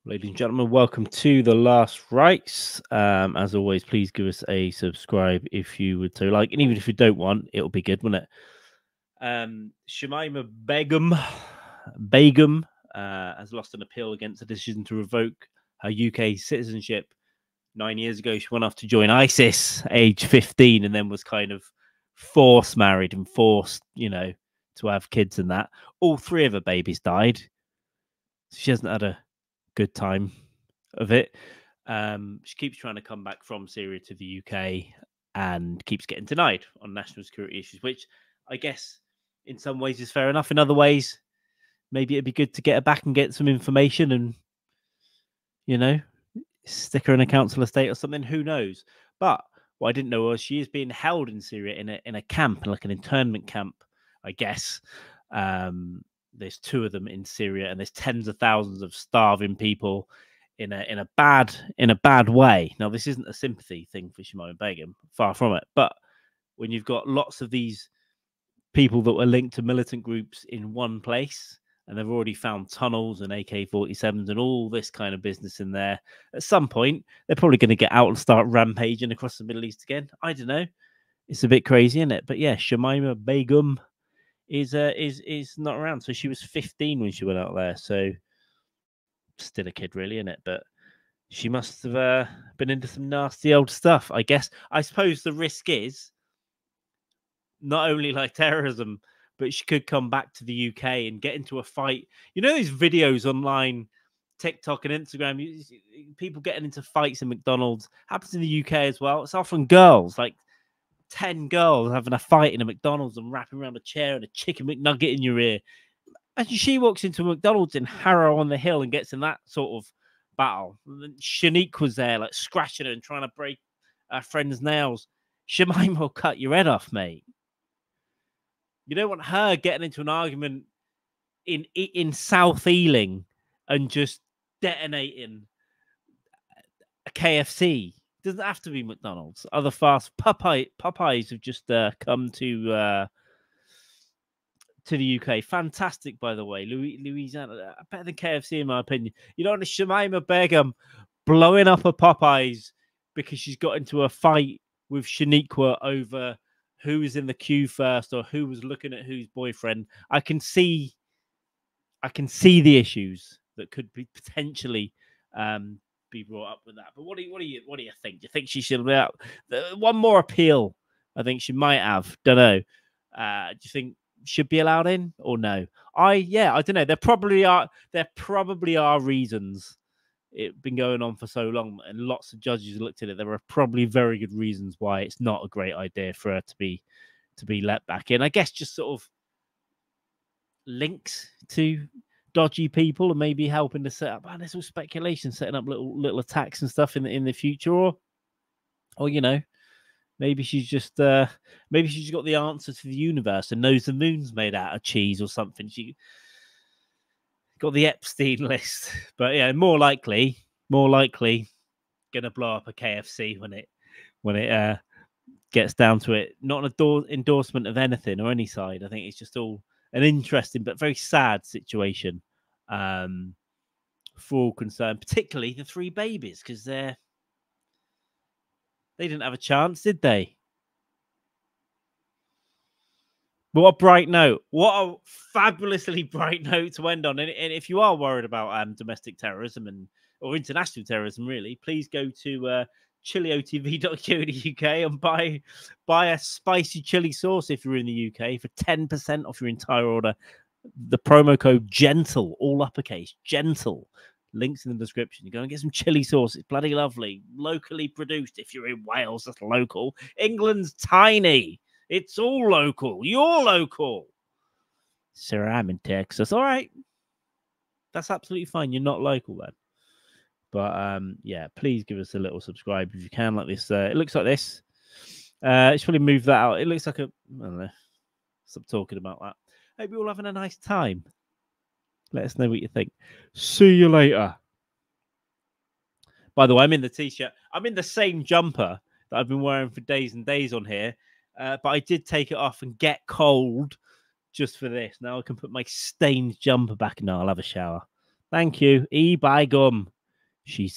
Ladies and gentlemen, welcome to The Last Rites. As always, please give us a subscribe if you would so like, and even if you don't want, it'll be good, won't it? Shamima Begum has lost an appeal against a decision to revoke her UK citizenship. 9 years ago, she went off to join ISIS, age 15, and then was kind of forced married and forced, to have kids and that. All three of her babies died. She hasn't had a good time of it. She keeps trying to come back from Syria to the UK and keeps getting denied on national security issues, which I guess in some ways is fair enough. In other ways, maybe it'd be good to get her back and get some information and, stick her in a council estate or something. Who knows? But what I didn't know was she is being held in Syria in a camp, like an internment camp, I guess. There's two of them in Syria, and there's tens of thousands of starving people in a bad way. Now, this isn't a sympathy thing for Shamima Begum, far from it. But when you've got lots of these people that were linked to militant groups in one place, and they've already found tunnels and AK-47s and all this kind of business in there, at some point they're probably going to get out and start rampaging across the Middle East again. I don't know. It's a bit crazy, isn't it? But yeah, Shamima Begum is not around. So she was 15 when she went out there. So still a kid, really, isn't it? But she must have been into some nasty old stuff, I guess. I suppose the risk is not only like terrorism, but she could come back to the UK and get into a fight. You know these videos online, TikTok and Instagram, people getting into fights in McDonald's. Happens in the UK as well. It's often girls, like 10 girls having a fight in a McDonald's and wrapping around a chair and a chicken McNugget in your ear. And she walks into a McDonald's in Harrow on the Hill and gets in that sort of battle. And Shanique was there, like scratching her and trying to break her friend's nails. Shamima will cut your head off, mate. You don't want her getting into an argument in South Ealing and just detonating a KFC. It doesn't have to be McDonald's. Other fast Popeyes have just come to the UK. Fantastic, by the way. Louisiana, better than KFC in my opinion. You know, Shamima Begum blowing up a Popeyes because she's got into a fight with Shaniqua over who was in the queue first or who was looking at whose boyfriend. I can see the issues that could be potentially be brought up with that. But what do you think? Do you think she should be out? One more appeal, I think she might have. Don't know. Do you think should be allowed in or no? I don't know. There probably are reasons. It's been going on for so long, and lots of judges looked at it. There are probably very good reasons why it's not a great idea for her to be let back in. I guess just sort of links to dodgy people and maybe helping to set up. There's all speculation, setting up little attacks and stuff in the future, or maybe she's just got the answer to the universe and knows the moon's made out of cheese or something. She got the Epstein list, but yeah, more likely, gonna blow up a KFC when it gets down to it. Not an endorsement of anything or any side. I think it's just all an interesting but very sad situation for all concerned, particularly the three babies, because they didn't have a chance, did they? What a bright note. What a fabulously bright note to end on. And if you are worried about domestic terrorism or international terrorism, really, please go to chiliotv.co.uk and buy a spicy chili sauce if you're in the UK for 10% off your entire order. The promo code GENTLE, all uppercase, GENTLE. Links in the description. You go and get some chili sauce. It's bloody lovely. Locally produced. If you're in Wales, that's local. England's tiny. It's all local. You're local. Sir, I'm in Texas. All right. That's absolutely fine. You're not local then. But yeah, please give us a little subscribe if you can, like this. It looks like this. Should probably move that out. It looks like I don't know. Stop talking about that. Hope you're all having a nice time. Let us know what you think. See you later. By the way, I'm in the t-shirt. I'm in the same jumper that I've been wearing for days and days on here. But I did take it off and get cold just for this. Now I can put my stained jumper back. No, I'll have a shower. Thank you. Bye gum. She